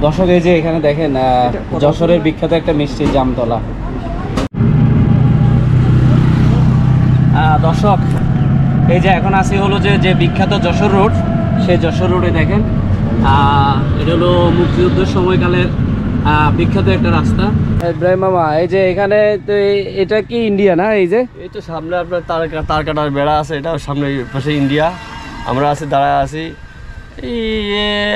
দর্শক এই যে এখানে দেখেন যশোরের বিখ্যাত একটা মিষ্টি জামতলা। দর্শক এই যে এখন আসি হলো যে বিখ্যাত যশোর রোড, সেই যশোর রোডে দেখেন এটা হলো মুক্তিযুদ্ধের সময়কালের বিখ্যাত একটা রাস্তা। ইব্রাহিম মামা এই যে এখানে তো এটা কি ইন্ডিয়া না? এই যে এই তো সামনে আপনার তার কাটার বেড়া আছে, এটা সামনে পাশে ইন্ডিয়া। আমরা আছি দাঁড়ায় আছি এই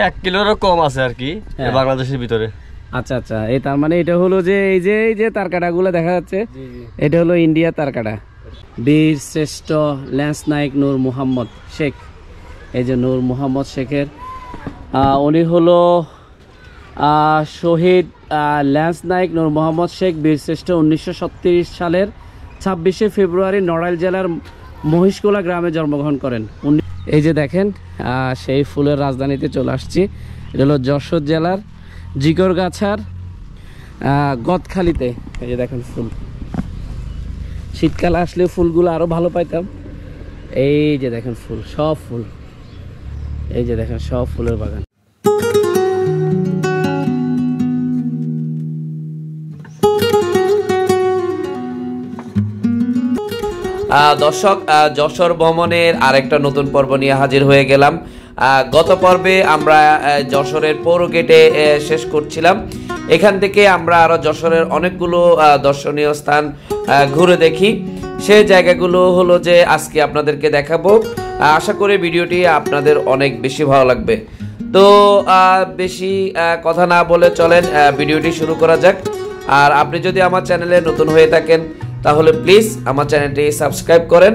1 কিলোরও কম আছে আর কি বাংলাদেশের ভিতরে। আচ্ছা আচ্ছা, এই তার মানে এটা হলো যে এই যে তার কাটাগুলো দেখা যাচ্ছে, এটা হলো ইন্ডিয়া তার কাটা। বীর শ্রেষ্ঠ ল্যান্স নায়ক নূর মোহাম্মদ শেখ, এই যে নূর মোহাম্মদ শেখের উনি হলো শহীদ ল্যান্স নায়ক নূর মোহাম্মদ শেখ বীরশ্রেষ্ঠ 1937 সালের 26শে ফেব্রুয়ারি নড়াইল জেলার মহিষকোলা গ্রামে জন্মগ্রহণ করেন। এই যে দেখেন সেই ফুলের রাজধানীতে চলে আসছি। এটা হলো যশোর জেলার জিগরগাছার গদখালিতে। এই যে দেখেন ফুল, শীতকালে আসলে ফুলগুলো আরো ভালো পাইতাম। এই যে দেখেন ফুল, সব ফুল, এই যে দেখেন সব ফুলের বাগান। দর্শক যশোর ভ্রমণের আরেকটা নতুন পর্ব নিয়ে হাজির হয়ে গেলাম। গত পর্বে আমরা যশোরের পৌর গেটে শেষ করছিলাম। এখান থেকে আমরা আরো যশোরের অনেকগুলো দর্শনীয় স্থান ঘুরে দেখি। সেই জায়গাগুলো হলো যে আজকে আপনাদেরকে দেখাবো। আশা করি ভিডিওটি আপনাদের অনেক বেশি ভালো লাগবে। তো বেশি কথা না বলে চলেন ভিডিওটি শুরু করা যাক। আর আপনি যদি আমার চ্যানেলে নতুন হয়ে থাকেন তাহলে প্লিজ আমার চ্যানেলটি সাবস্ক্রাইব করেন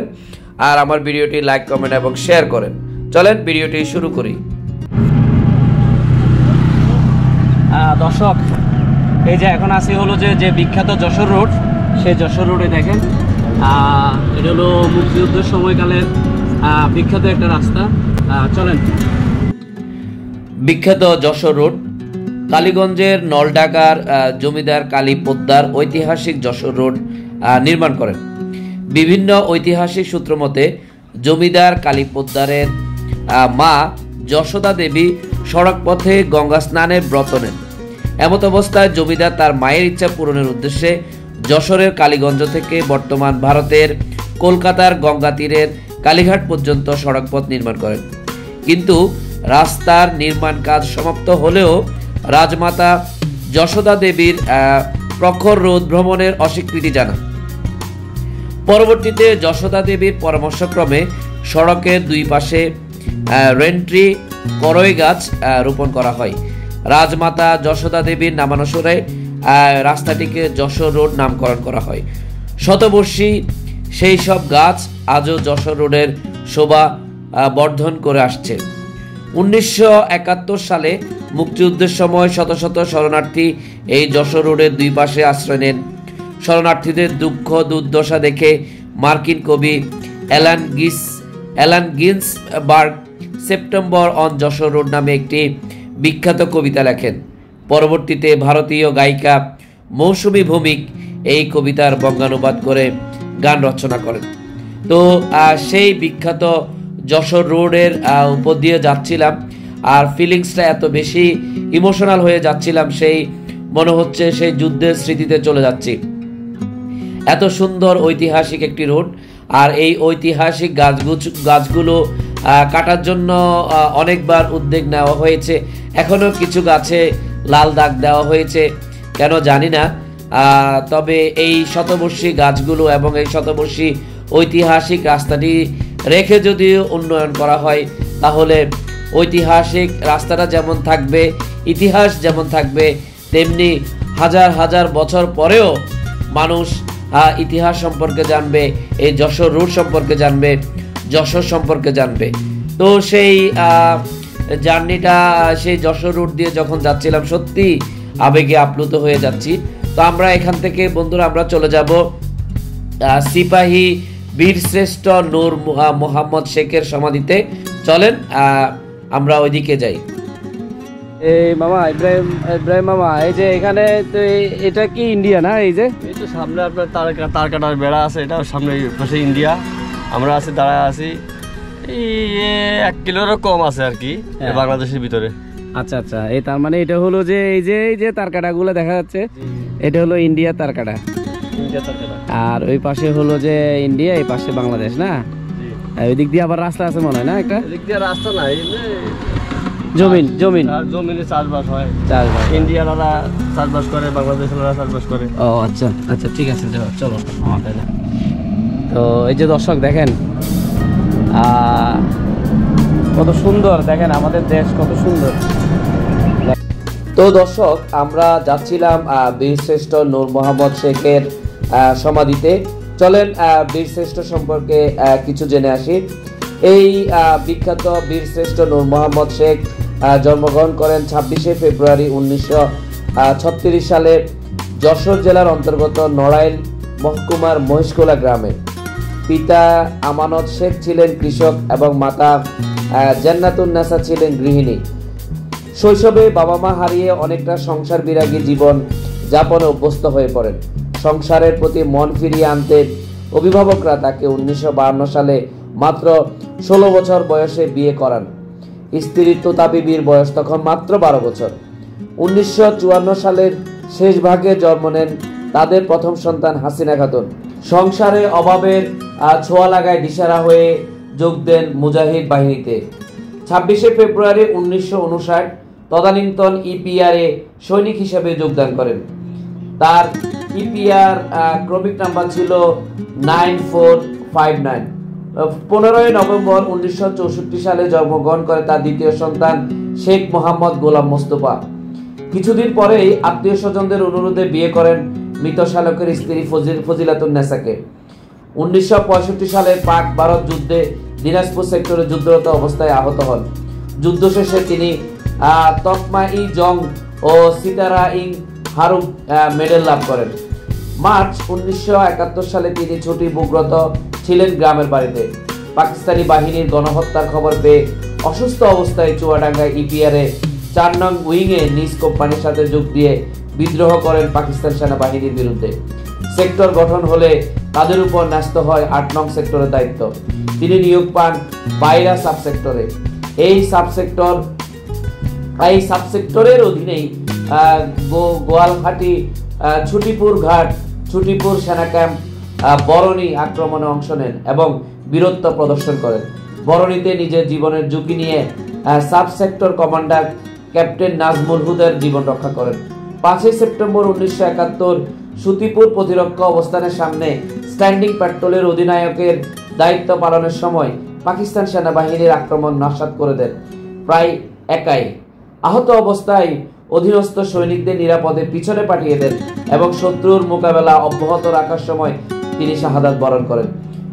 আর আমার ভিডিওটি লাইক কমেন্ট এবং শেয়ার করেন। চলেন ভিডিওটি শুরু করি। দর্শক এই যে এখন আসি হলো যে বিখ্যাত যশোর রোড, সেই যশোর রোডে দেখেন এটা হলো মুক্তিযুদ্ধের সময়কালের বিখ্যাত একটা রাস্তা। চলেন। বিখ্যাত যশোর রোড কালীগঞ্জের নলডাকার জমিদার কালী পোদ্দার ঐতিহাসিক যশোর রোড নির্মাণ করেন। বিভিন্ন ঐতিহাসিক সূত্র মতে জমিদার কালী পোদ্দারের মা যশোদা দেবী সড়ক পথে গঙ্গা স্নানের ব্রত নেন। এমত অবস্থায় জমিদার তার মায়ের ইচ্ছা পূরণের উদ্দেশ্যে যশোরের কালীগঞ্জ থেকে বর্তমান ভারতের কলকাতার গঙ্গা তীরের কালীঘাট পর্যন্ত সড়ক পথ নির্মাণ করেন। কিন্তু রাস্তার নির্মাণ কাজ সমাপ্ত হলেও রাজমাতা যশোদা দেবীর প্রখর রোদ ভ্রমণের অস্বীকৃতি জানান। পরবর্তীতে যশোদা দেবীর পরামর্শক্রমে সড়কের দুই পাশে রেন্ট্রি করই গাছ রোপণ করা হয়। রাজমাতা যশোদা দেবীর নামানুসারে রাস্তাটিকে যশোর রোড নামকরণ করা হয়। শতবর্ষী সেই সব গাছ আজও যশোর রোডের শোভা বর্ধন করে আসছে। 1971 সালে মুক্তিযুদ্ধের সময় শত শত শরণার্থী এই যশোর রোডের দুই পাশে আশ্রয় নেন। শরণার্থীদের দুঃখ দুর্দশা দেখে মার্কিন কবি Allen Ginsberg September on Jessore road নামে একটি বিখ্যাত কবিতা লেখেন। পরবর্তীতে ভারতীয় গায়িকা মৌসুমী ভৌমিক এই কবিতার বঙ্গানুবাদ করে গান রচনা করেন। তো সেই বিখ্যাত যশোর রোডের উপর দিয়ে যাচ্ছিলাম আর ফিলিংসটা এত বেশি ইমোশনাল হয়ে যাচ্ছিলাম, সেই মনে হচ্ছে সেই যুদ্ধের স্মৃতিতে চলে যাচ্ছি। এত সুন্দর ঐতিহাসিক একটি রোড, আর এই ঐতিহাসিক গাছগুলো কাটার জন্য অনেকবার উদ্যোগ নেওয়া হয়েছে। এখনো কিছু গাছে লাল দাগ দেওয়া হয়েছে, কেন জানি না। তবে এই শতবর্ষী গাছগুলো এবং এই শতবর্ষী ঐতিহাসিক রাস্তাটি রেখে যদি উন্নয়ন করা হয় তাহলে ঐতিহাসিক রাস্তাটা যেমন থাকবে, ইতিহাস যেমন থাকবে, তেমনি হাজার হাজার বছর পরেও মানুষ ইতিহাস সম্পর্কে জানবে, এই যশোর রোড সম্পর্কে জানবে, যশোর সম্পর্কে জানবে। তো সেই জার্নিটা সেই যশোর রোড দিয়ে যখন যাচ্ছিলাম সত্যি আবেগে আপ্লুত হয়ে যাচ্ছি। তো আমরা এখান থেকে বন্ধুরা আমরা চলে যাব সিপাহী বীরশ্রেষ্ঠ নূর মোহাম্মদ শেখের সমাধিতে। চলেন আমরা ওইদিকে যাই। এই মামা ইব্রাহিম মামা এই যে এখানে তো এটা কি ইন্ডিয়া না? এই যে এই তো সামনে আপনার তার কাটার বেড়া আছে, এটা সামনে পাশে ইন্ডিয়া। আমরা আছি দাঁড়ায় আছি এই 1 কিলোরও কম আছে আর কি বাংলাদেশের ভিতরে। আচ্ছা আচ্ছা, এই তার মানে এটা হলো যে এই যে তারকাটাগুলো দেখা যাচ্ছে, এটা হলো ইন্ডিয়া তারকাটা, আর ওই পাশে হলো যে ইন্ডিয়া, এই পাশে বাংলাদেশ না? ওই দিক দিয়ে আবার রাস্তা আছে মনে হয় না একটা? এদিক দিয়ে রাস্তা নাই, জমিনে চাষবাস হয়, চাষবাস। ইন্ডিয়ানরা চাষবাস করে, বাংলাদেশেরা চাষবাস করে। ও আচ্ছা আচ্ছা, ঠিক আছে, চলো। তো এই যে দর্শক দেখেন কত সুন্দর, দেখেন আমাদের দেশ কত সুন্দর। তো দর্শক, আমরা যাচ্ছিলাম বীরশ্রেষ্ঠ নূর মোহাম্মদ শেখের সমাধিতে। চলেন বীরশ্রেষ্ঠ সম্পর্কে কিছু জেনে আসি। এই বিখ্যাত বীরশ্রেষ্ঠ নূর মোহাম্মদ শেখ জন্মগ্রহণ করেন 26শে ফেব্রুয়ারি 1936 সালে যশোর জেলার অন্তর্গত নড়াইল মহকুমার মহেশখোলা গ্রামে। পিতা আমানত শেখ ছিলেন কৃষক এবং মাতা জান্নাতুন্নেসা ছিলেন গৃহিণী। শৈশবে বাবা মা হারিয়ে অনেকটা সংসার বিরাগী জীবন যাপনে অভ্যস্ত হয়ে পড়েন। সংসারের প্রতি মন ফিরিয়ে আনতে অভিভাবকরা তাকে 1952 সালে মাত্র 16 বছর বয়সে বিয়ে করান। স্ত্রী তোতা বিবির বয়স তখন মাত্র 12 বছর। 1954 সালের শেষ ভাগে জন্ম নেন তাদের প্রথম সন্তান হাসিনা খাতুন। সংসারে অভাবের ছোঁয়া লাগায় দিশারা হয়ে যোগ দেন মুজাহিদ বাহিনীতে। 26শে ফেব্রুয়ারি 1959 তদানীন্তন ইপিআর এ সৈনিক হিসেবে যোগদান করেন। তার ইপিআর ক্রমিক নাম্বার ছিল 9459। 15 নভেম্বর 1964 সালে জন্মগ্রহণ করে তার দ্বিতীয় সন্তান শেখ মোহাম্মদ গোলাম মোস্তফা। কিছুদিন পরেই আত্মীয় স্বজনদের অনুরোধে বিয়ে করেন মৃত শালকের স্ত্রী ফজিলাতুন্নেসাকে। 1965 সালের পাক ভারত যুদ্ধে দিনাজপুর সেক্টরে যুদ্ধরত অবস্থায় আহত হন। যুদ্ধ শেষে তিনি তকমা ই জং ও সিতারা ইং হারুপ মেডেল লাভ করেন। মার্চ 1971 সালে তিনি ছুটিভুগ্রত ছিলেন গ্রামের বাড়িতে। পাকিস্তানি বাহিনীর গণহত্যার খবর পেয়ে অসুস্থ অবস্থায় চুয়াডাঙ্গায় ইপিআর এ 4 নং উইংয়ে নিজ কোম্পানির সাথে যোগ দিয়ে বিদ্রোহ করেন পাকিস্তান সেনাবাহিনীর বিরুদ্ধে। সেক্টর গঠন হলে তাদের উপর ন্যস্ত হয় 8 নং সেক্টরের দায়িত্ব। তিনি নিয়োগ পান বাইরা সাবসেক্টরে। এই সাবসেক্টরের অধীনেই গোয়ালহাটি, ছুটিপুর ঘাট, ছুটিপুর সেনা ক্যাম্প, বরণী আক্রমণে অংশ নেন এবং বীরত্ব প্রদর্শন করেন। বরণীতে নিজের জীবনের ঝুঁকি নিয়ে sub sector commander captain Nazmul হুদার জীবন রক্ষা করেন। 5 সেপ্টেম্বর 1971 সুতিপুর প্রতিরক্ষা অবস্থানের সামনে স্ট্যান্ডিং প্যাট্রোলের অধিনায়কের দায়িত্ব পালনের সময় পাকিস্তান সেনাবাহিনীর আক্রমণ নস্যাৎ করে দেন প্রায় একাই। আহত অবস্থায় অধীনস্থ সৈনিকদের নিরাপদে পিছনে পাঠিয়ে দেন এবং শত্রুর মোকাবেলা অব্যাহত রাখার সময় তিনি শাহাদাত বরণ করেন।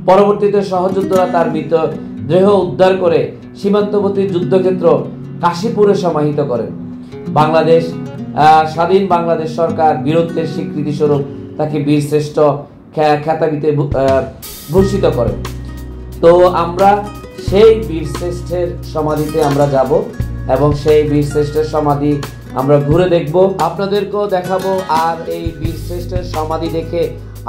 পরবর্তীতে সহযোদ্ধারা তার মৃত দেহ উদ্ধার করে সীমান্তবর্তী যুদ্ধক্ষেত্র কাশীপুরে সমাহিত করেন। স্বাধীন বাংলাদেশ সরকার বীরত্বের স্বীকৃতি স্বরূপ তাকে বীরশ্রেষ্ঠ খেতাবিতে ভূষিত করে। তো আমরা সেই বীরশ্রেষ্ঠের সমাধিতে আমরা যাব এবং সেই বীরশ্রেষ্ঠের সমাধি আমরা ঘুরে দেখব, আপনাদেরকেও দেখাবো। আর এই বীরশ্রেষ্ঠের সমাধি দেখে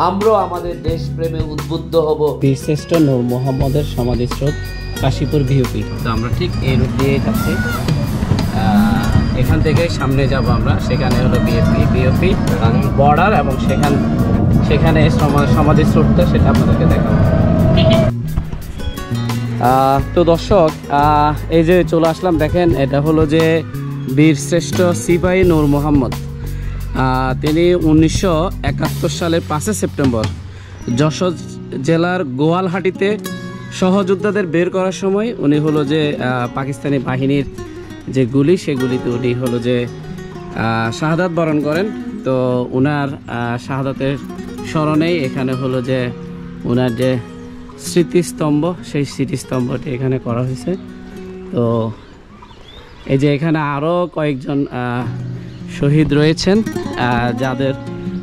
আমরাও আমাদের দেশ প্রেমে উদ্বুদ্ধ হব। বীরশ্রেষ্ঠ নূর মোহাম্মদের সমাধিস্থল কাশীপুর ভিওপি। তো আমরা ঠিক এই রুট দিয়ে যাচ্ছি, এখান থেকে সামনে যাব আমরা, সেখানে হলো ভিওপি বর্ডার এবং সেখানে সমাধিস্থলটা সেটা আপনাদেরকে দেখাবো। তো দর্শক, এই যে চলে আসলাম, দেখেন এটা হলো যে বীরশ্রেষ্ঠ সিপাহী নূর মোহাম্মদ। তিনি 1971 সালের 5 সেপ্টেম্বর যশোর জেলার গোয়ালহাটিতে সহযোদ্ধাদের বের করার সময় উনি হলো যে পাকিস্তানি বাহিনীর যে গুলি, সেগুলিতে উনি হলো যে শাহাদাত বরণ করেন। তো ওনার শাহাদাতের স্মরণেই এখানে হলো যে ওনার যে স্মৃতিস্তম্ভ, সেই স্মৃতিস্তম্ভটি এখানে করা হয়েছে। তো এই যে এখানে আরও কয়েকজন শহীদ রয়েছেন যাদের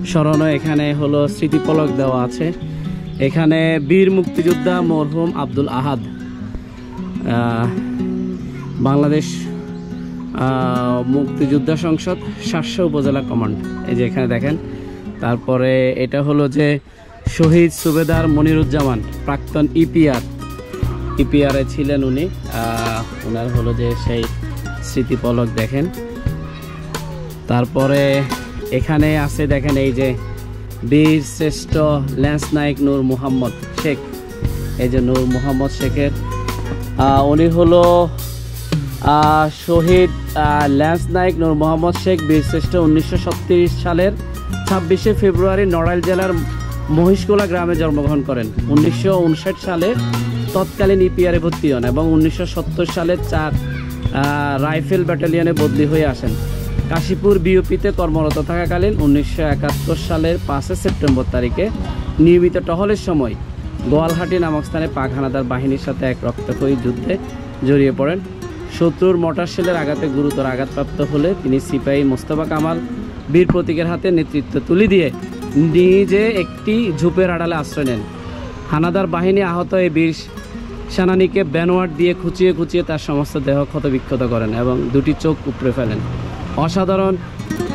স্মরণে এখানে হলো স্মৃতিফলক দেওয়া আছে। এখানে বীর মুক্তিযোদ্ধা মরহুম আব্দুল আহাদ, বাংলাদেশ মুক্তিযোদ্ধা সংসদ 700 উপজেলা কমান্ড, এই যে এখানে দেখেন। তারপরে এটা হলো যে শহীদ সুবেদার মনিরুজ্জামান, প্রাক্তন ইপিআরে ছিলেন উনি। ওনার হলো যে সেই স্মৃতিপলক দেখেন। তারপরে এখানে আছে দেখেন এই যে বীর শ্রেষ্ঠ ল্যান্স নায়ক নূর মোহাম্মদ শেখ, এই যে নূর মোহাম্মদ শেখের উনি হলো শহীদ ল্যান্স নায়ক নূর মোহাম্মদ শেখ বীরশ্রেষ্ঠ 1937 সালের 26শে ফেব্রুয়ারি নড়াইল জেলার মহিষকোলা গ্রামে জন্মগ্রহণ করেন। 1959 সালে তৎকালীন ইপিআরে ভর্তি হন এবং 1970 সালে 4 রাইফেল ব্যাটালিয়নে বদলি হয়ে আসেন। কাশীপুর বিওপিতে কর্মরত থাকাকালীন 1971 সালের 5 সেপ্টেম্বর তারিখে নিয়মিত টহলের সময় গোয়ালহাটি নামক স্থানে পাক হানাদার বাহিনীর সাথে এক রক্তক্ষয়ী যুদ্ধে জড়িয়ে পড়েন। শত্রুর মোটর শেলের আঘাতে গুরুতর আঘাতপ্রাপ্ত হলে তিনি সিপাহী মোস্তফা কামাল বীর প্রতীকের হাতে নেতৃত্ব তুলে দিয়ে নিজে একটি ঝোপের আড়ালে আশ্রয় নেন। হানাদার বাহিনী আহত এই বীর সেনানীকে ব্যানোয়ার দিয়ে খুঁচিয়ে খুঁচিয়ে তার সমস্ত দেহ ক্ষতবিক্ষত করেন এবং 2টি চোখ উপড়ে ফেলেন। অসাধারণ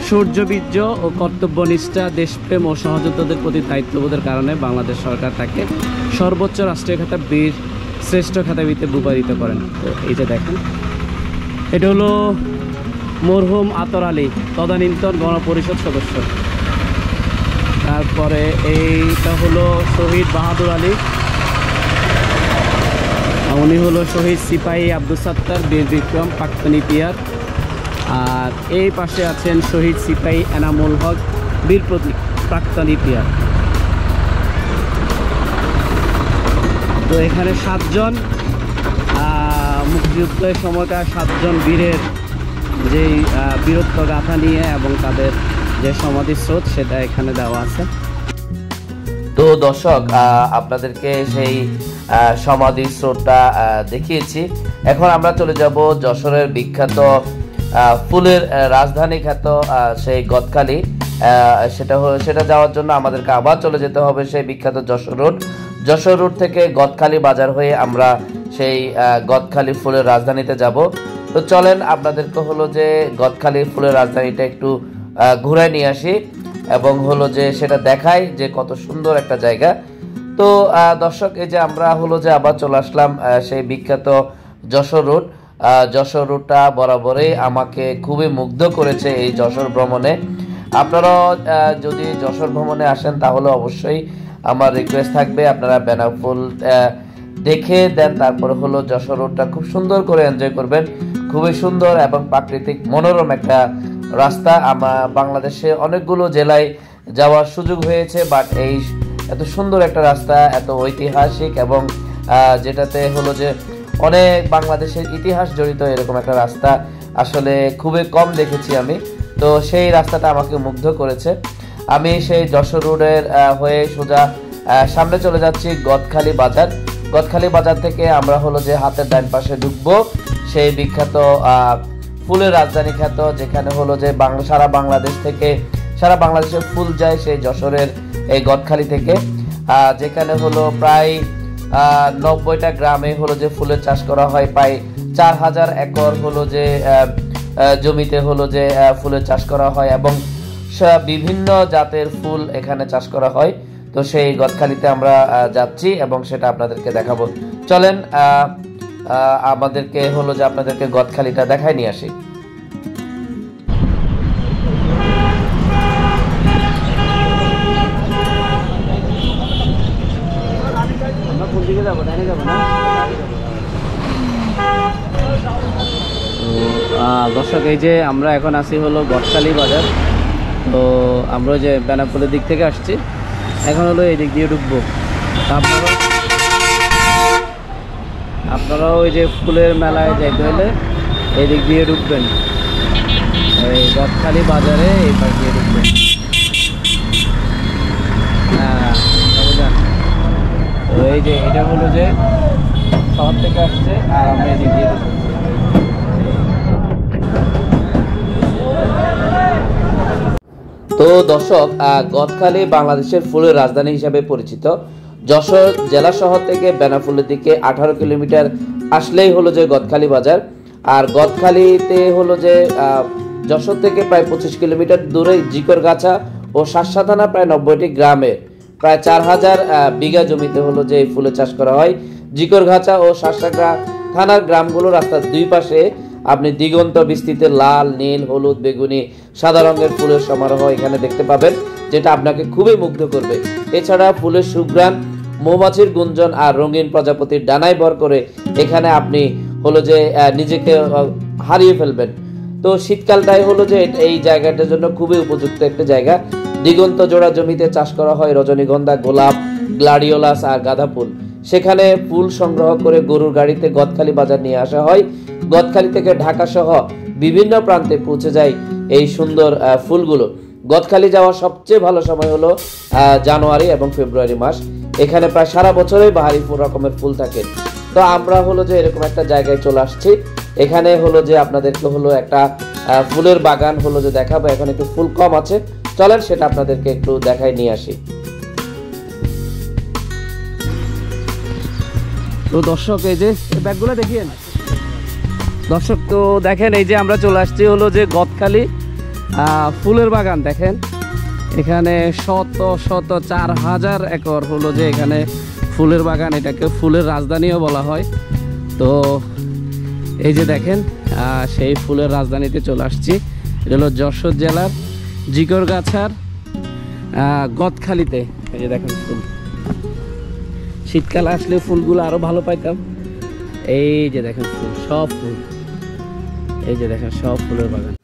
শৌর্যবীর্য ও কর্তব্যনিষ্ঠা, দেশপ্রেম ও সহযোদ্ধাদের প্রতি দায়িত্ববোধের কারণে বাংলাদেশ সরকার তাকে সর্বোচ্চ রাষ্ট্রীয় খেতাব বীর শ্রেষ্ঠ খেতাবিতে ভূপায়িত করেন। তো এই যে দেখেন, এটা হলো মরহুম আতর আলী, তদানীন্তন গণপরিষদ সদস্য। তারপরে এইটা হলো শহীদ বাহাদুর আলী, উনি হলো শহীদ সিপাহী আব্দুল সাত্তার বীর বিক্রম প্রাক্তন ইপিআর। আর এই পাশে আছেন শহীদ সিপাহী এনামুল হক বীর প্রতীক প্রাক্তন ইপিআর। তো এখানে 7 জন মুক্তিযুদ্ধের সময়কার 7 জন বীরের যেই বীরত্ব গাথা নিয়ে এবং তাদের যে সমাধিস্রোত সেটা এখানে দেওয়া আছে। তো দর্শক, আপনাদেরকে সেই সমাধিস্রোতটা দেখিয়েছি। এখন আমরা চলে যাব যশোরের বিখ্যাত ফুলের রাজধানী খ্যাত সেই গদখালি। সেটা যাওয়ার জন্য আমাদেরকে আবার চলে যেতে হবে সেই বিখ্যাত যশোর রোড। যশোর রোড থেকে গদখালি বাজার হয়ে আমরা সেই গদখালি ফুলের রাজধানীতে যাব। তো চলেন আপনাদেরকে হলো যে গদখালি ফুলের রাজধানীটা একটু ঘুরায় নিয়ে আসি এবং হলো যে সেটা দেখাই যে কত সুন্দর একটা জায়গা। তো দর্শক, এই যে আমরা হলো যে আবার চলে আসলাম সেই বিখ্যাত যশোর রোড। যশোর রোডটা বরাবরই আমাকে খুবই মুগ্ধ করেছে এই যশোর ভ্রমণে। আপনারাও যদি যশোর ভ্রমণে আসেন তাহলে অবশ্যই আমার রিকোয়েস্ট থাকবে আপনারা বেনাফুল দেখে দেন, তারপরে হলো যশোর রোডটা খুব সুন্দর করে এনজয় করবেন। খুবই সুন্দর এবং প্রাকৃতিক মনোরম একটা রাস্তা। আমার বাংলাদেশে অনেকগুলো জেলায় যাওয়ার সুযোগ হয়েছে, বাট এই এত সুন্দর একটা রাস্তা, এত ঐতিহাসিক এবং যেটাতে হলো যে অনেক বাংলাদেশের ইতিহাস জড়িত এরকম একটা রাস্তা আসলে খুবই কম দেখেছি আমি। তো সেই রাস্তাটা আমাকে মুগ্ধ করেছে। আমি সেই যশোর রোডের হয়ে সোজা সামনে চলে যাচ্ছি গদখালি বাজার। গদখালি বাজার থেকে আমরা হলো যে হাতের ডান পাশে ঢুকবো সেই বিখ্যাত ফুলের রাজধানী খ্যাত, যেখানে হলো যে সারা বাংলাদেশ থেকে সারা বাংলাদেশের ফুল যায় সেই যশোরের এই গদখালি থেকে, যেখানে হলো প্রায় 90টা গ্রামে হলো যে ফুলের চাষ করা হয়। প্রায় 4000 একর হলো যে জমিতে হলো যে ফুলের চাষ করা হয় এবং বিভিন্ন জাতের ফুল এখানে চাষ করা হয়। তো সেই গদখালিতে আমরা যাচ্ছি এবং সেটা আপনাদেরকে দেখাবো। চলেন আমাদেরকে হলো যে আপনাদেরকে গদখালিটা দেখাই নিয়ে আসি। দর্শক, এই যে আমরা এখন আছি হলো গদখালি বাজার। তো আমরা যে বেনাপোলের দিক থেকে আসছি, এখন হলো এই দিক দিয়ে ঢুকবো। আপনারাও ওই যে ফুলের মেলায় যাইতে হলে এই দিক দিয়ে ঢুকবেন, এই গদখালি বাজারে এই পাশ দিয়ে ঢুকবেন। হ্যাঁ, তো এই যে এটা হলো যে শহর থেকে আসছে আর আমরা এই দিক দিয়ে ঢুকবো। তো দর্শক, গদখালি বাংলাদেশের ফুলের রাজধানী হিসাবে পরিচিত। যশোর জেলা শহর থেকে বেনাফুলের দিকে 18 কিলোমিটার আসলেই হলো যে গদখালি বাজার। আর গদখালিতে হলো যে যশোর থেকে প্রায় 25 কিলোমিটার দূরে জিকরগাছা ও শাসা থানা প্রায় 90টি গ্রামে প্রায় 4000 বিঘা জমিতে হলো যে ফুলের চাষ করা হয়। জিকরগাছা ও শাসা থানার গ্রামগুলো রাস্তার দুই পাশে আপনি দিগন্ত বিস্তৃত লাল, নীল, হলুদ, বেগুনি, সাদা রঙের ফুলের সমারোহ এখানে দেখতে পাবেন, যেটা আপনাকে খুবই মুগ্ধ করবে। এছাড়া ফুলের সুঘ্রাণ, মৌমাছির গুঞ্জন আর রঙিন প্রজাপতির ডানায় ভর করে এখানে আপনি হলো যে নিজেকে হারিয়ে ফেলবেন। তো শীতকালটাই হলো যে এই জায়গাটার জন্য খুবই উপযুক্ত একটা জায়গা। দিগন্ত জোড়া জমিতে চাষ করা হয় রজনীগন্ধা, গোলাপ, গ্লাডিওলাস আর গাঁদা ফুল। সেখানে ফুল সংগ্রহ করে গরুর গাড়িতে গদখালি বাজার নিয়ে আসা হয়। গদখালি থেকে ঢাকা সহ বিভিন্ন প্রান্তে পৌঁছে যায় এই সুন্দর ফুলগুলো। গদখালি যাওয়ার সবচেয়ে ভালো সময় হলো জানুয়ারি এবং ফেব্রুয়ারি মাস। এখানে প্রায় সারা বছরই বাহারি রকমের ফুল থাকে। তো আমরা হলো যে এরকম একটা জায়গায় চলে আসছি। এখানে হলো যে আপনাদেরকে হলো একটা ফুলের বাগান হলো যে দেখাবো। এখন একটু ফুল কম আছে, চলেন সেটা আপনাদেরকে একটু দেখাই নিয়ে আসি। তো দর্শক এই যে ব্যাগগুলো দেখিয়ে দর্শক, তো দেখেন এই যে আমরা চলে আসছি হলো যে গদখালি ফুলের বাগান। দেখেন এখানে শত শত 4000 একর হলো যে এখানে ফুলের বাগান। এটাকে ফুলের রাজধানীও বলা হয়। তো এই যে দেখেন সেই ফুলের রাজধানীতে চলে আসছি। এটা হলো যশোর জেলার জিকরগাছার গদখালিতে। এই যে দেখেন ফুল, শীতকালে আসলে ফুলগুলো আরো ভালো পাইতাম। এই যে দেখেন ফুল, সব ফুল, এই যে দেখেন সব ফুলের বাগান।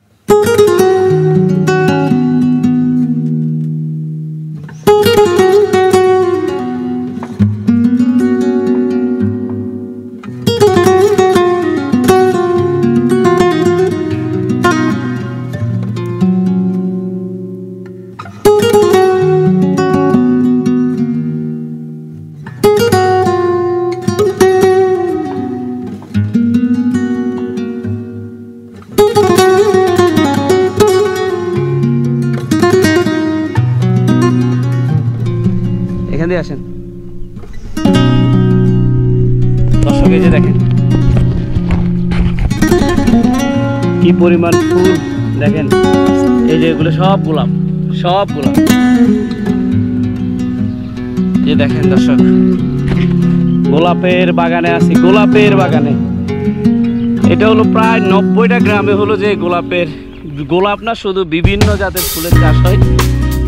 এখান দিয়ে আসেন দর্শক, এই যে দেখেন কি পরিমাণ ফুল। দেখেন এই যে এগুলো সব গোলাপ, সব গোলাপ। এই দেখেন দর্শক, গোলাপের বাগানে আছি, গোলাপের বাগানে। এটা হলো প্রায় 90টা গ্রামে হলো যে গোলাপের, গোলাপ না শুধু বিভিন্ন জাতের ফুলের চাষ হয়।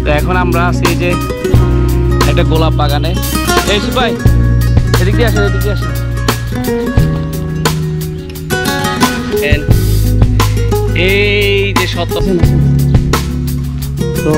তো এখন আমরা আছি এই যে একটা গোলাপ বাগানে। এই সুপাই এদিক দিয়ে আসেন, এদিক দিয়ে আসেন। এই যে শত, তো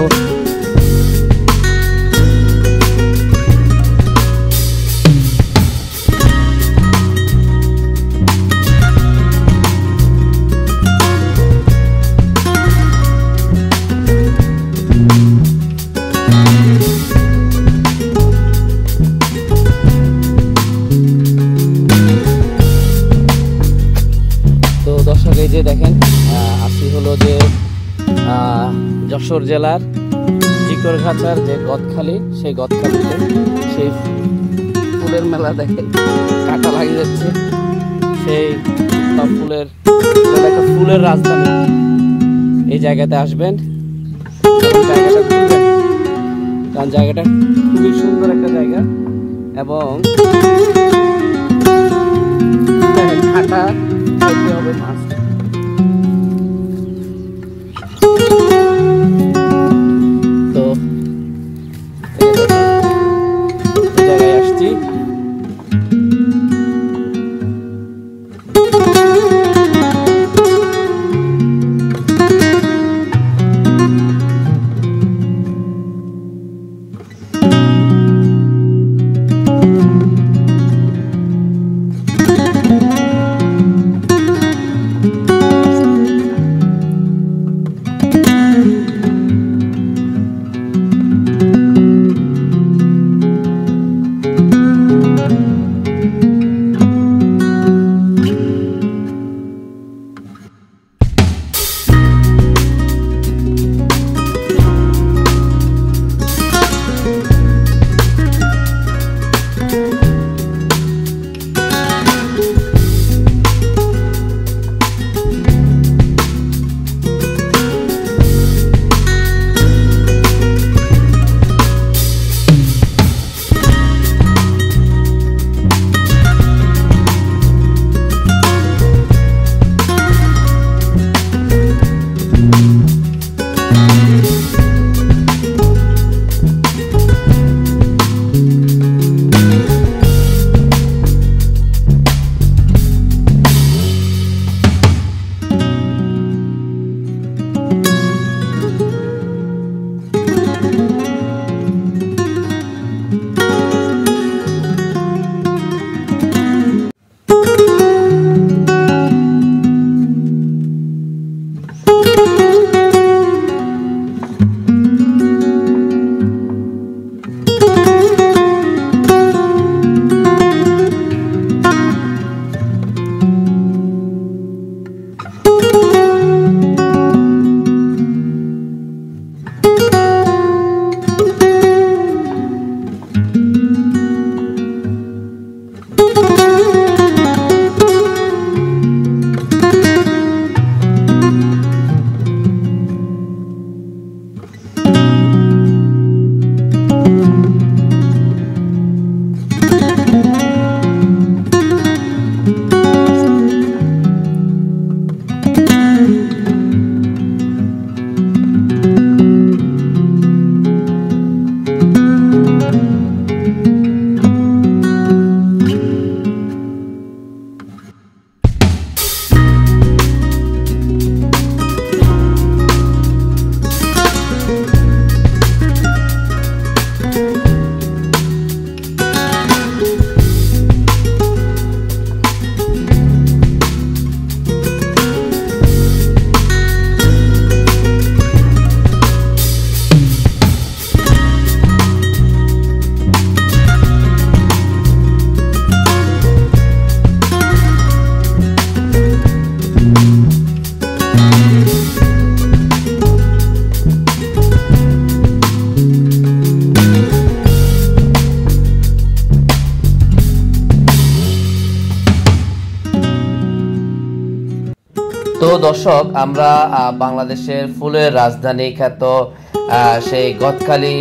এই যে দেখেন আসি হলো যে যশোর জেলার জিকরগাছার যে গদখালি, সেই গদখালিতে সেই ফুলের মেলা দেখেন, কাটা লাগিয়ে যাচ্ছে। সেই ফুলের একটা ফুলের রাজধানী। এই জায়গাতে আসবেন, জায়গাটা ঘুরবেন, কারণ জায়গাটা খুবই সুন্দর একটা জায়গা এবং কাটা খেতে হবে মাছ। তো জায়গায় আসছি। তো দর্শক, আমরা বাংলাদেশের ফুলের রাজধানী খ্যাত সেই গদখালি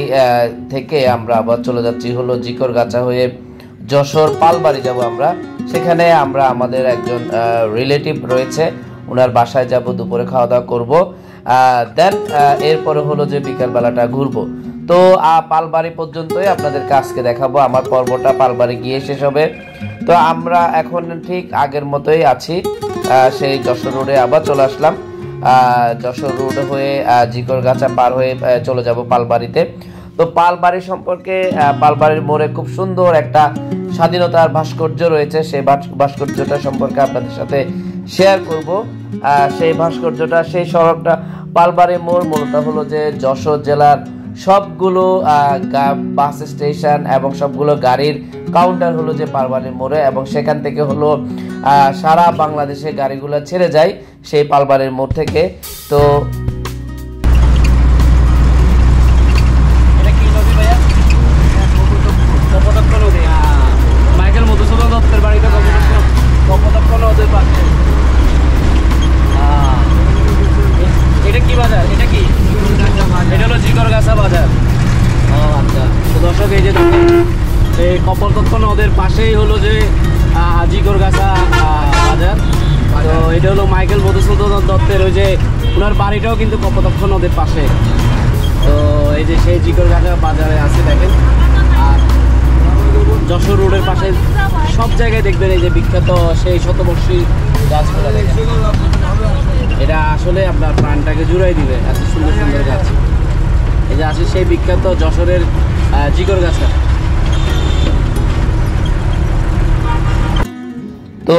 থেকে আমরা আবার চলে যাচ্ছি হলো জিকরগাছা হয়ে যশোর পালবাড়ি যাব। আমরা সেখানে আমরা আমাদের একজন রিলেটিভ রয়েছে, ওনার বাসায় যাব, দুপুরে খাওয়া দাওয়া করবো, দেন এরপরে হলো যে বিকালবেলাটা ঘুরবো। তো পালবাড়ি পর্যন্তই আপনাদেরকে আজকে দেখাবো, আমার পর্বটা পালবাড়ি গিয়ে শেষ হবে। তো আমরা এখন ঠিক আগের মতোই আছি, সেই যশোর রোডে আবার চলে আসলাম। যশোর রোড হয়ে জিকরগাছা পার হয়ে চলে যাব পালবাড়িতে। তো পালবাড়ি সম্পর্কে, পালবাড়ির মোড়ে খুব সুন্দর একটা স্বাধীনতার ভাস্কর্য রয়েছে, সেই ভাস্কর্যটা সম্পর্কে আপনাদের সাথে শেয়ার করব। সেই ভাস্কর্যটা, সেই সড়কটা, পালবাড়ি মোড় মূলত হলো যে যশোর জেলার সবগুলো বাস স্টেশন এবং সবগুলো গাড়ির কাউন্টার হলো যে পালবাড়ির মোড়ে, এবং সেখান থেকে হলো সারা বাংলাদেশে গাড়িগুলো ছেড়ে যায় সেই পালবাড়ির মোড় থেকে। তো মাইকেল মধুসূদন দত্তের বাড়িতে কপোতাক্ষ নদের পাশে। এটা কি বাজার? এটা কি? এটা হলো জিকরগাছা বাজার। ও আচ্ছা। তো দর্শক, এই যে দেখেন, এই কপোতাক্ষ নদের পাশেই হলো যে জিকরগাছা বাজার। তো এটা হলো মাইকেল মধুসূদন দত্তের, ওই যে ওনার বাড়িটাও কিন্তু কপোতাক্ষ নদের পাশে। তো এই যে সেই জিকরগাছা বাজারে আছে দেখেন। আর যশোর রোডের পাশে সব জায়গায় দেখবেন এই যে বিখ্যাত সেই শতবর্ষী গাছগুলো দেখেন। এটা আসলে আপনার প্রাণটাকে জুড়াই দিবে, এত সুন্দর সুন্দর গাছ। এই যে আসে সেই বিখ্যাত যশোরের জিকরগাছা। তো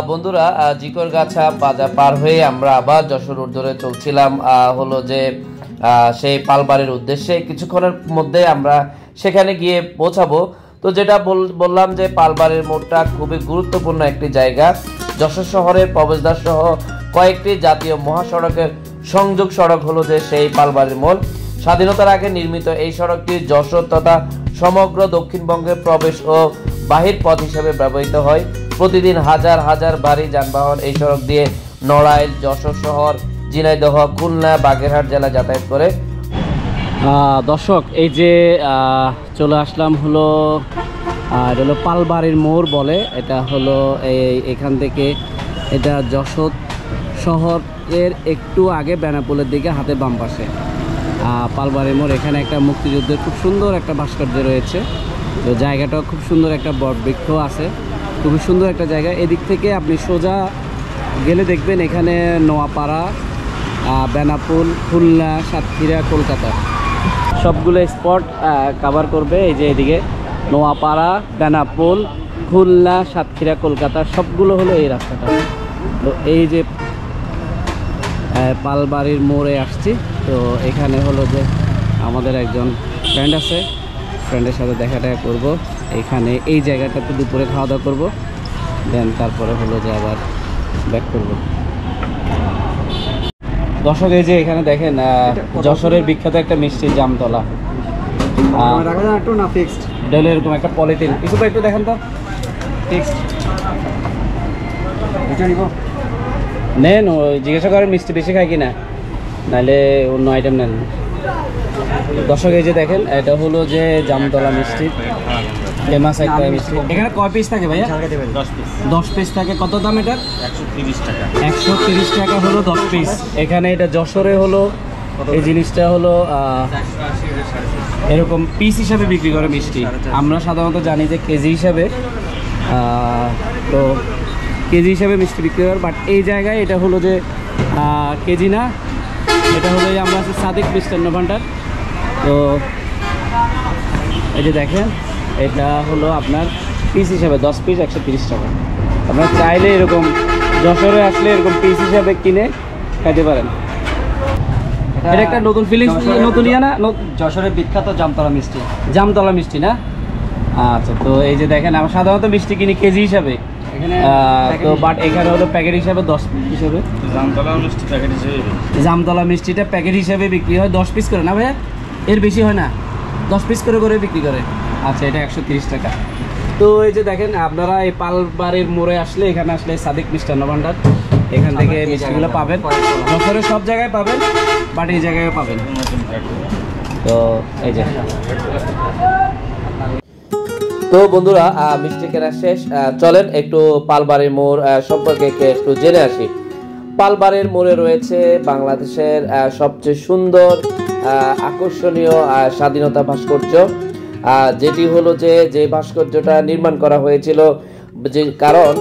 বন্ধুরা, জিকরগাছা বাজার পার হয়ে আমরা আবার যশোর রোড ধরে চলছিলাম হলো যে সেই পালবাড়ির উদ্দেশ্যে। কিছুক্ষণের মধ্যে আমরা সেখানে গিয়ে পৌঁছাবো। তো যেটা বললাম যে পালবাড়ির মোড়টা খুবই গুরুত্বপূর্ণ একটি জায়গা, যশোর শহরের প্রবেশদ্বার সহ কয়েকটি জাতীয় মহাসড়কের সংযোগ সড়ক হলো যে সেই পালবাড়ির মোড়। স্বাধীনতার আগে নির্মিত এই সড়কটি যশোর তথা সমগ্র দক্ষিণবঙ্গের প্রবেশ ও বাহির পথ হিসেবে ব্যবহৃত হয়। প্রতিদিন হাজার হাজার ভারী যানবাহন এই সড়ক দিয়ে নড়াইল, যশোর শহর, ঝিনাইদহ, খুলনা, বাগেরহাট জেলা যাতায়াত করে। দর্শক, এই যে চলে আসলাম হলো, এটা হলো পালবাড়ির মোড় বলে। এটা হলো এখান থেকে, এটা যশোর শহরের একটু আগে বেনাপোলের দিকে হাতে বাম পাশে পালবাড়ির মোড়। এখানে একটা মুক্তিযুদ্ধের খুব সুন্দর একটা ভাস্কর্য রয়েছে। তো জায়গাটাও খুব সুন্দর, একটা বটবৃক্ষ আছে, খুবই সুন্দর একটা জায়গা। এদিক থেকে আপনি সোজা গেলে দেখবেন এখানে নোয়াপাড়া, বেনাপোল, খুলনা, সাতক্ষীরা, কলকাতা সবগুলো স্পট কভার করবে। এই যে এদিকে নোয়াপাড়া, বেনাপোল, খুলনা, সাতক্ষীরা, কলকাতা সবগুলো হলো এই রাস্তাটা। তো এই যে পালবাড়ির মোড়ে আসছি। তো এখানে হলো যে আমাদের একজন ফ্রেন্ড আছে, ফ্রেন্ডের সাথে দেখা করব। এখানে এই জায়গাটাতে দুপুরে খাওয়া দাওয়া করবো, দেন তারপরে হলো যে আবার ব্যাক করব। দর্শক, এই যে এখানে দেখেন যশোরের বিখ্যাত একটা মিষ্টি জামতলা, এরকম একটা পলিথিন কিছু একটু দেখেন তো, নেন। জিজ্ঞাসা করেন মিষ্টি বেশি খায় কিনা, নাহলে অন্য আইটেম নেন। দর্শক এই যে দেখেন এটা হলো যে জামতলা মিষ্টি, ফেমাস একটা মিষ্টি। এখানে কয় পিস থাকে ভাইয়া? 10 পিস থাকে। কত দাম এটার? 130 টাকা। 130 টাকা হলো 10 পিস। এখানে এটা যশোরে হলো এই জিনিসটা হলো এরকম পিস হিসাবে বিক্রি করে মিষ্টি। আমরা সাধারণত জানি যে কেজি হিসাবে, তো কেজি হিসাবে মিষ্টি বিক্রি করে, বাট এই জায়গায় এটা হলো যে কেজি না, এটা হলো যে আমরা আছে সাদিক মিষ্টান্ন ভান্ডার। তো এই যে দেখেন এটা হলো আপনার পিস হিসাবে 10 পিস 130 টাকা। আপনার চাইলে এরকম যশোরে আসলে এরকম পিস হিসাবে কিনে খাইতে পারেন। এটা একটা নতুন ফিলিংস, নতুন ইয়া না, যশোরের বিখ্যাত জামতলা মিষ্টি। জামতলা মিষ্টি না? আচ্ছা, তো এই যে দেখেন আমরা সাধারণত মিষ্টি কিনি কেজি হিসাবে, তো বাট এখানে হলো প্যাকেট হিসাবে 10 পিস হিসাবে। জামতলা মিষ্টি প্যাকেট হিসেবে, জামতলা মিষ্টিটা প্যাকেট হিসাবে বিক্রি হয় 10 পিস করে না ভাইয়া? এর বেশি হয় না, 10 পিস করে করে বিক্রি করে। আচ্ছা, এটা 130 টাকা। তো এই যে দেখেন আপনারা এই পালবাড়ির মোড়ে আসলে, এখানে আসলে সাদিক মিষ্টান্ন ভান্ডার, এখান থেকে মিষ্টিগুলো পাবেন। যশোরে সব জায়গায় পাবেন, বাট এই জায়গায় পাবেন। তো এই যে, তো বন্ধুরা মিষ্টি কেনা শেষ, চলেন একটু পালবাড়ির মোড় সম্পর্কে একটু জেনে আসি। পালবাড়ির মোড়ে রয়েছে বাংলাদেশের সবচেয়ে সুন্দর আকর্ষণীয় স্বাধীনতা ভাস্কর্য, যেটি হলো যে ভাস্কর্যটা নির্মাণ করা হয়েছিল, যে কারণ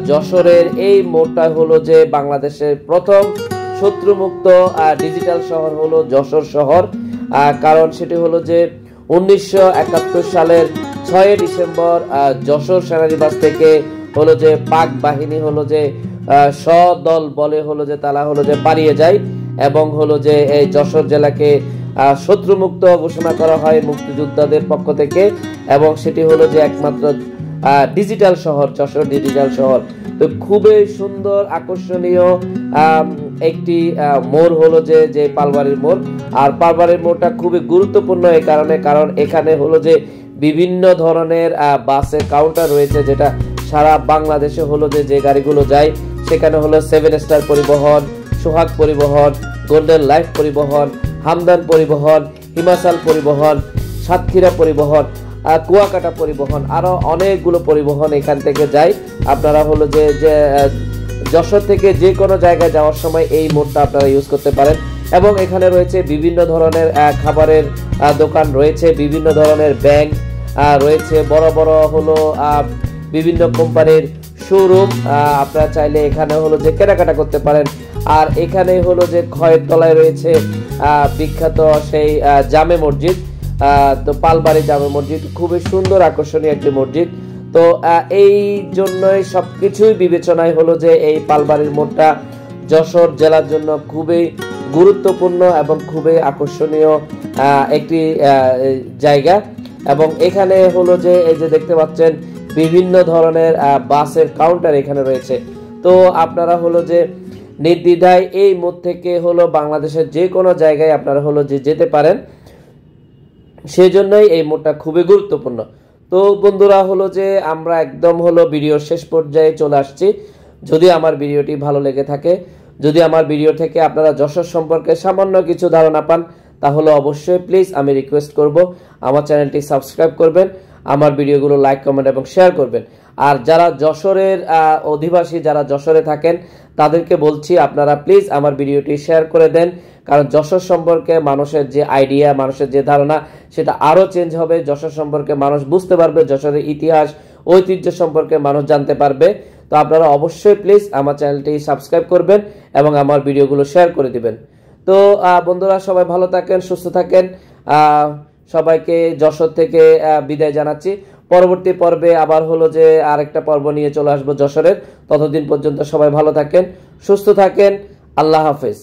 যশোরের এই মোড়টা হলো যে বাংলাদেশের প্রথম শত্রুমুক্ত ডিজিটাল শহর হলো যশোর শহর। কারণ সেটি হলো যে 1971 সালের 6 ডিসেম্বর যশোর সেনানিবাস থেকে হলো যে পাক বাহিনী হলো যে সদল বলে হলো যে তারা হলো যে পালিয়ে যায়, এবং হলো যে এই যশোর জেলাকে শত্রুমুক্ত ঘোষণা করা হয় মুক্তিযোদ্ধাদের পক্ষ থেকে, এবং সেটি হলো যে একমাত্র ডিজিটাল শহর, যশোর ডিজিটাল শহর। তো খুবই সুন্দর আকর্ষণীয় একটি মোড় হলো যে পালবাড়ির মোড়। আর পালবাড়ির মোড়টা খুবই গুরুত্বপূর্ণ এই কারণে, কারণ এখানে হলো যে বিভিন্ন ধরনের বাসের কাউন্টার রয়েছে, যেটা সারা বাংলাদেশে হলো যে গাড়িগুলো যায়, সেখানে হলো 7 স্টার পরিবহন, সোহাগ পরিবহন, গোল্ডেন লাইফ পরিবহন, হামদান পরিবহন, হিমাচল পরিবহন, সাতক্ষীরা পরিবহন, কুয়াকাটা পরিবহন, আরো অনেকগুলো পরিবহন এখান থেকে যায়। আপনারা হলো যে যশোর থেকে যে কোনো জায়গায় যাওয়ার সময় এই মোড়টা আপনারা ইউজ করতে পারেন। এবং এখানে রয়েছে বিভিন্ন ধরনের খাবারের দোকান রয়েছে, বিভিন্ন ধরনের ব্যাংক রয়েছে, বড় বড় হলো বিভিন্ন কোম্পানির শোরুম। আপনারা চাইলে এখানে হলো যে কেনাকাটা করতে পারেন। আর এখানে হলো যে খয়ের তলায় রয়েছে বিখ্যাত সেই জামে মসজিদ। তো পালবাড়ি জামে মসজিদ খুবই সুন্দর আকর্ষণীয় একটি মসজিদ। তো এই জন্যই সবকিছুই বিবেচনায় হলো যে এই পালবাড়ির মোড়টা যশোর জেলার জন্য খুবই গুরুত্বপূর্ণ এবং খুবই আকর্ষণীয় একটি জায়গা। এবং এখানে হলো যে এই যে দেখতে পাচ্ছেন বিভিন্ন ধরনের বাসের কাউন্টার এখানে রয়েছে। তো আপনারা হলো যে নির্দ্বিধায় এই মোড় থেকে হলো বাংলাদেশের যে কোনো জায়গায় আপনারা হলো যে যেতে পারেন, সেই জন্যই এই মোড়টা খুবই গুরুত্বপূর্ণ। তো বন্ধুরা হলো যে আমরা একদম হলো ভিডিওর শেষ পর্যায়ে চলে আসছি। যদি আমার ভিডিওটি ভালো লেগে থাকে, যদি আমার ভিডিও থেকে আপনারা যশোর সম্পর্কে সামান্য কিছু ধারণা পান, তাহলে অবশ্যই প্লিজ আমি রিকোয়েস্ট করব আমার চ্যানেলটি সাবস্ক্রাইব করবেন, আমার ভিডিওগুলো লাইক কমেন্ট এবং শেয়ার করবেন। আর যারা যশোরের অধিবাসী, যারা যশোরে থাকেন, তাদেরকে বলছি আপনারা প্লিজ আমার ভিডিওটি শেয়ার করে দেন, কারণ যশোর সম্পর্কে মানুষের যে আইডিয়া, মানুষের যে ধারণা, সেটা আরও চেঞ্জ হবে। যশোর সম্পর্কে মানুষ বুঝতে পারবে, যশোরের ইতিহাস ঐতিহ্য সম্পর্কে মানুষ জানতে পারবে। তো আপনারা অবশ্যই প্লিজ আমার চ্যানেলটি সাবস্ক্রাইব করবেন এবং আমার ভিডিওগুলো শেয়ার করে দিবেন। তো বন্ধুরা সবাই ভালো থাকেন, সুস্থ থাকেন। সবাইকে যশোর থেকে বিদায় জানাচ্ছি। পরবর্তী পর্বে আবার হলো যে আরেকটা পর্ব নিয়ে চলে আসবো যশোরের। ততদিন পর্যন্ত সবাই ভালো থাকেন, সুস্থ থাকেন। আল্লাহ হাফেজ।